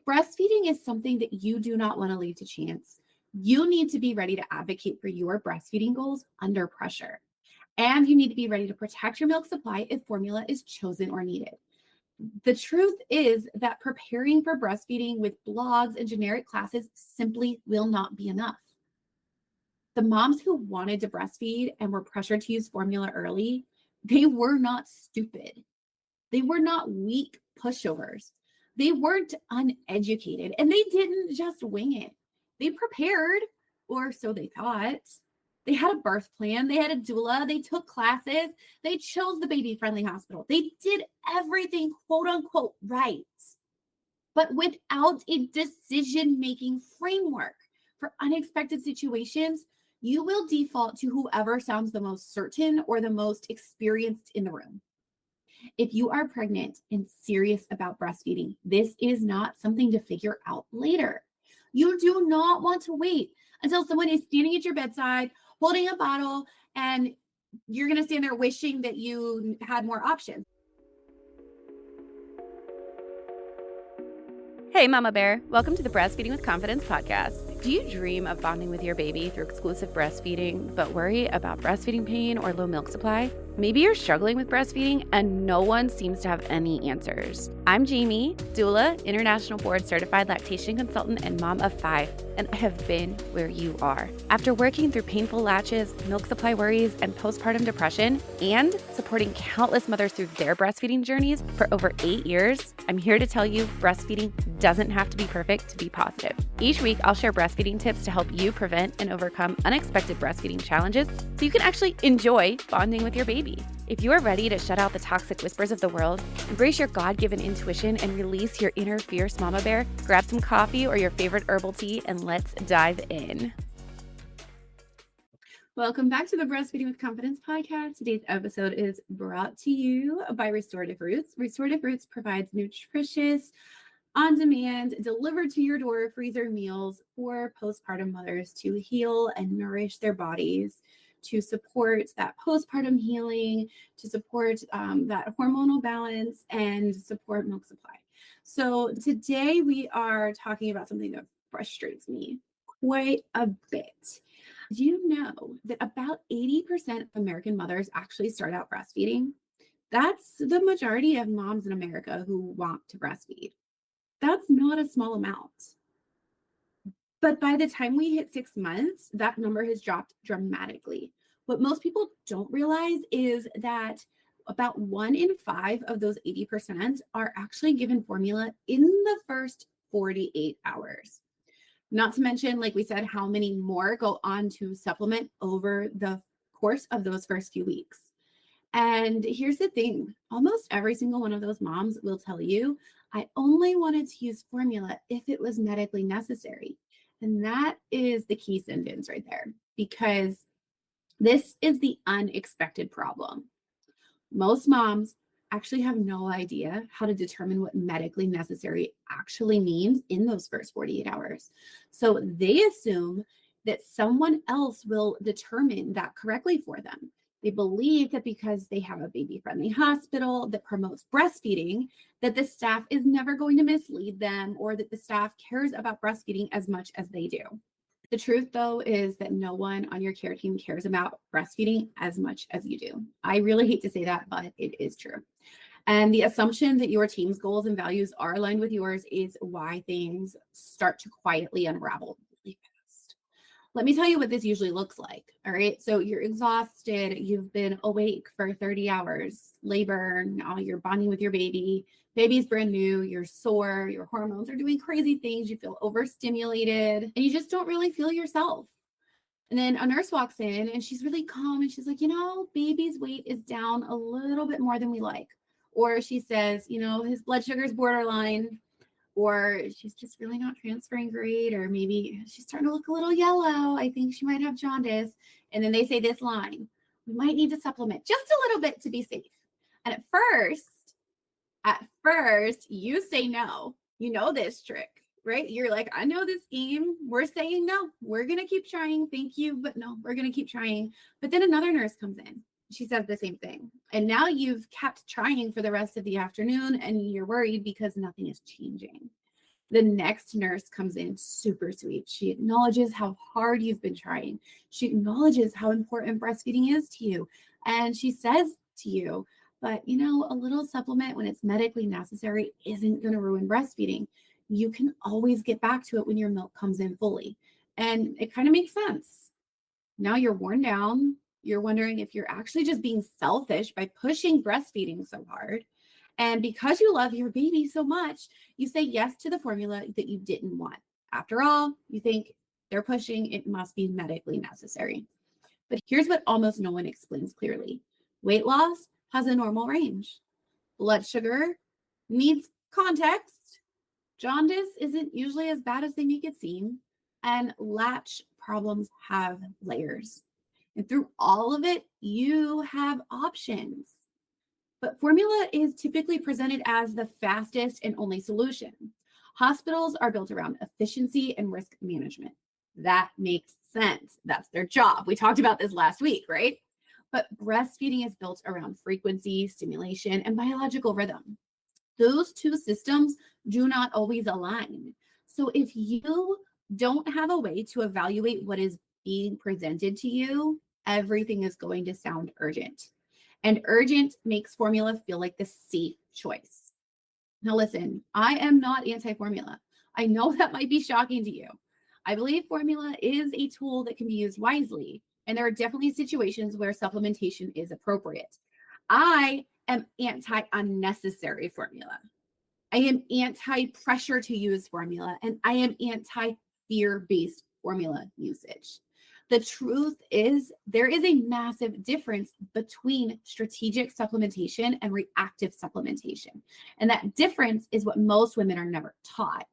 breastfeeding is something that you do not want to leave to chance. You need to be ready to advocate for your breastfeeding goals under pressure. And you need to be ready to protect your milk supply if formula is chosen or needed. The truth is that preparing for breastfeeding with blogs and generic classes simply will not be enough. The moms who wanted to breastfeed and were pressured to use formula early, they were not stupid. They were not weak pushovers. They weren't uneducated, and they didn't just wing it. They prepared, or so they thought. They had a birth plan. They had a doula. They took classes. They chose the baby-friendly hospital. They did everything, quote unquote, right. But without a decision-making framework for unexpected situations, you will default to whoever sounds the most certain or the most experienced in the room. If you are pregnant and serious about breastfeeding, this is not something to figure out later. You do not want to wait until someone is standing at your bedside, holding a bottle, and you're going to stand there wishing that you had more options. Hey, Mama Bear. Welcome to the Breastfeeding with Confidence podcast. Do you dream of bonding with your baby through exclusive breastfeeding, but worry about breastfeeding pain or low milk supply? Maybe you're struggling with breastfeeding and no one seems to have any answers. I'm Jamie, doula, international board certified lactation consultant, and mom of 5, and I have been where you are. After working through painful latches, milk supply worries, and postpartum depression, and supporting countless mothers through their breastfeeding journeys for over 8 years, I'm here to tell you breastfeeding doesn't have to be perfect to be positive. Each week, I'll share breastfeeding tips to help you prevent and overcome unexpected breastfeeding challenges so you can actually enjoy bonding with your baby. If you are ready to shut out the toxic whispers of the world, embrace your God-given intuition, and release your inner fierce mama bear, grab some coffee or your favorite herbal tea, and let's dive in. Welcome back to the Breastfeeding with Confidence podcast. Today's episode is brought to you by Restorative Roots. Restorative Roots provides nutritious, on-demand, delivered to your door freezer meals for postpartum mothers to heal and nourish their bodies, to support that postpartum healing, to support that hormonal balance, and support milk supply. So today we are talking about something that frustrates me quite a bit. Do you know that about 80% of American mothers actually start out breastfeeding? That's the majority of moms in America who want to breastfeed. That's not a small amount. But by the time we hit 6 months, that number has dropped dramatically. What most people don't realize is that about 1 in 5 of those 80% are actually given formula in the first 48 hours. Not to mention, like we said, how many more go on to supplement over the course of those first few weeks. And here's the thing, almost every single one of those moms will tell you, I only wanted to use formula if it was medically necessary. And that is the key sentence right there, because this is the unexpected problem. Most moms actually have no idea how to determine what medically necessary actually means in those first 48 hours. So they assume that someone else will determine that correctly for them. They believe that because they have a baby-friendly hospital that promotes breastfeeding, that the staff is never going to mislead them, or that the staff cares about breastfeeding as much as they do. The truth, though, is that no one on your care team cares about breastfeeding as much as you do. I really hate to say that, but it is true. And the assumption that your team's goals and values are aligned with yours is why things start to quietly unravel really fast. Let me tell you what this usually looks like. All right. So you're exhausted. You've been awake for 30 hours, labor. Now you're bonding with your baby. Baby's brand new. You're sore. Your hormones are doing crazy things. You feel overstimulated and you just don't really feel yourself. And then a nurse walks in and she's really calm and she's like, baby's weight is down a little bit more than we like. Or she says, his blood sugar is borderline, or she's just really not transferring great, or maybe she's starting to look a little yellow. I think she might have jaundice. And then they say this line, we might need to supplement just a little bit to be safe. And at first, you say no. You know this trick, right? You're like, I know this game. We're saying no. We're going to keep trying. Thank you. But no, we're going to keep trying. But then another nurse comes in. She says the same thing. And now you've kept trying for the rest of the afternoon and you're worried because nothing is changing. The next nurse comes in super sweet. She acknowledges how hard you've been trying. She acknowledges how important breastfeeding is to you. And she says to you, but a little supplement when it's medically necessary isn't going to ruin breastfeeding. You can always get back to it when your milk comes in fully. And it kind of makes sense. Now you're worn down. You're wondering if you're actually just being selfish by pushing breastfeeding so hard. And because you love your baby so much, you say yes to the formula that you didn't want. After all, you think they're pushing, it must be medically necessary. But here's what almost no one explains clearly: weight loss has a normal range, blood sugar needs context, jaundice isn't usually as bad as they make it seem, and latch problems have layers. And through all of it, you have options. But formula is typically presented as the fastest and only solution. Hospitals are built around efficiency and risk management. That makes sense. That's their job. We talked about this last week, right? But breastfeeding is built around frequency, stimulation, and biological rhythm. Those two systems do not always align. So if you don't have a way to evaluate what is being presented to you, everything is going to sound urgent. And urgent makes formula feel like the safe choice. Now, listen, I am not anti formula. I know that might be shocking to you. I believe formula is a tool that can be used wisely, and there are definitely situations where supplementation is appropriate. I am anti unnecessary formula. I am anti pressure to use formula, and I am anti fear based formula usage. The truth is, there is a massive difference between strategic supplementation and reactive supplementation. And that difference is what most women are never taught.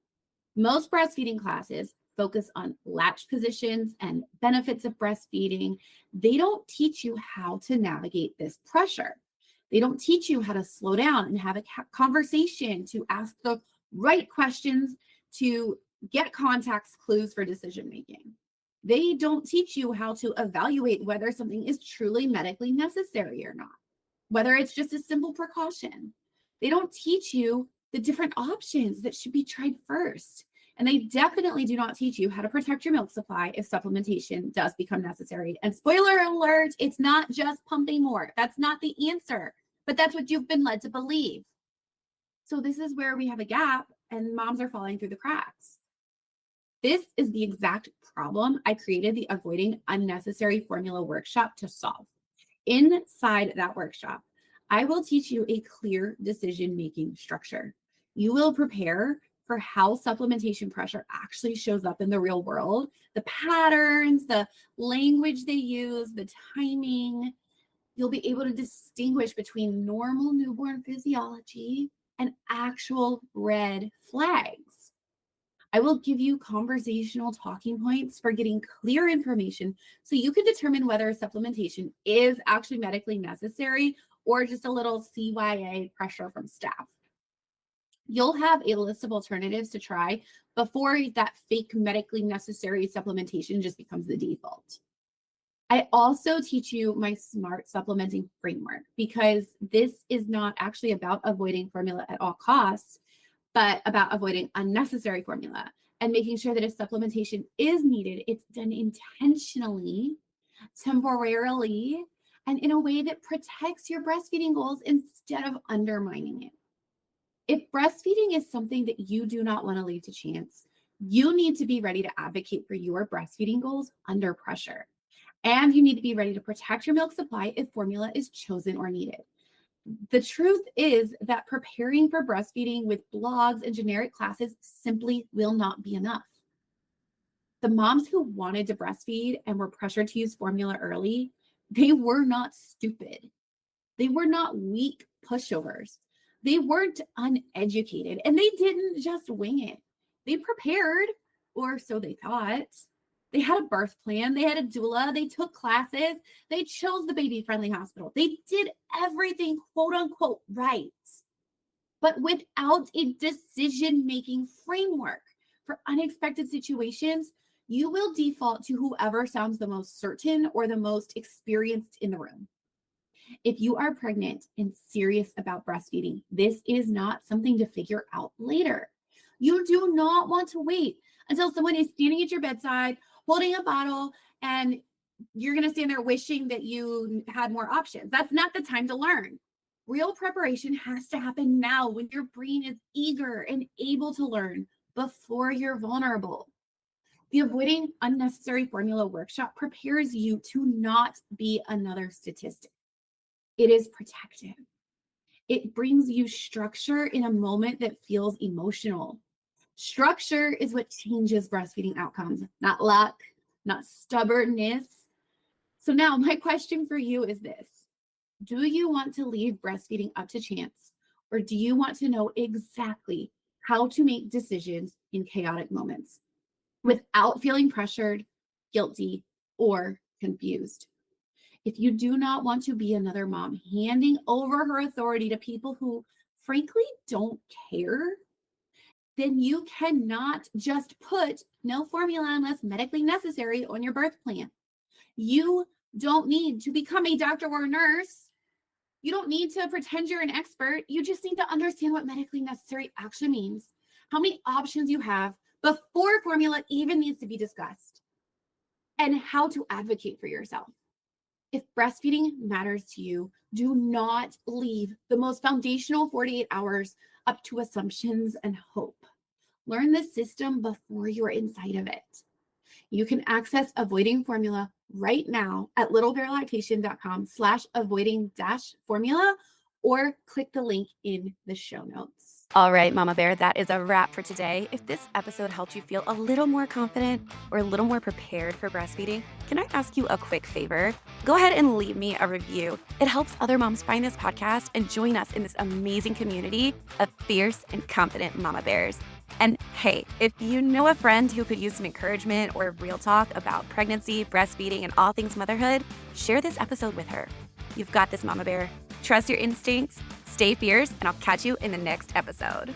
Most breastfeeding classes focus on latch positions and benefits of breastfeeding. They don't teach you how to navigate this pressure. They don't teach you how to slow down and have a conversation, to ask the right questions, to get context clues for decision making. They don't teach you how to evaluate whether something is truly medically necessary or not, whether it's just a simple precaution. They don't teach you the different options that should be tried first. And they definitely do not teach you how to protect your milk supply if supplementation does become necessary. And spoiler alert, it's not just pumping more. That's not the answer, but that's what you've been led to believe. So this is where we have a gap and moms are falling through the cracks. This is the exact problem I created the Avoiding Unnecessary Formula workshop to solve. Inside that workshop, I will teach you a clear decision-making structure. You will prepare for how supplementation pressure actually shows up in the real world, the patterns, the language they use, the timing. You'll be able to distinguish between normal newborn physiology and actual red flags. I will give you conversational talking points for getting clear information so you can determine whether supplementation is actually medically necessary or just a little CYA pressure from staff. You'll have a list of alternatives to try before that fake medically necessary supplementation just becomes the default. I also teach you my smart supplementing framework, because this is not actually about avoiding formula at all costs, but about avoiding unnecessary formula and making sure that if supplementation is needed, it's done intentionally, temporarily, and in a way that protects your breastfeeding goals instead of undermining it. If breastfeeding is something that you do not want to leave to chance, you need to be ready to advocate for your breastfeeding goals under pressure. And you need to be ready to protect your milk supply if formula is chosen or needed. The truth is that preparing for breastfeeding with blogs and generic classes simply will not be enough. The moms who wanted to breastfeed and were pressured to use formula early, they were not stupid. They were not weak pushovers. They weren't uneducated, and they didn't just wing it. They prepared, or so they thought. They had a birth plan. They had a doula. They took classes. They chose the baby-friendly hospital. They did everything, quote unquote, right. But without a decision-making framework for unexpected situations, you will default to whoever sounds the most certain or the most experienced in the room. If you are pregnant and serious about breastfeeding, this is not something to figure out later. You do not want to wait until someone is standing at your bedside holding a bottle and you're going to stand there wishing that you had more options. That's not the time to learn. Real preparation has to happen now when your brain is eager and able to learn before you're vulnerable. The Avoiding Unnecessary Formula workshop prepares you to not be another statistic. It is protective. It brings you structure in a moment that feels emotional. Structure is what changes breastfeeding outcomes, not luck, not stubbornness. So now my question for you is this. Do you want to leave breastfeeding up to chance, or do you want to know exactly how to make decisions in chaotic moments without feeling pressured, guilty, or confused? If you do not want to be another mom handing over her authority to people who frankly don't care, then you cannot just put no formula unless medically necessary on your birth plan. You don't need to become a doctor or a nurse. You don't need to pretend you're an expert. You just need to understand what medically necessary actually means, how many options you have before formula even needs to be discussed, and how to advocate for yourself. If breastfeeding matters to you, do not leave the most foundational 48 hours up to assumptions and hope. Learn the system before you're inside of it. You can access Avoiding Formula right now at littlebearlactation.com/avoiding-formula or click the link in the show notes. All right, Mama Bear, that is a wrap for today. If this episode helped you feel a little more confident or a little more prepared for breastfeeding, can I ask you a quick favor? Go ahead and leave me a review. It helps other moms find this podcast and join us in this amazing community of fierce and confident Mama Bears. And hey, if you know a friend who could use some encouragement or real talk about pregnancy, breastfeeding, and all things motherhood, share this episode with her. You've got this, Mama Bear. Trust your instincts, stay fierce, and I'll catch you in the next episode.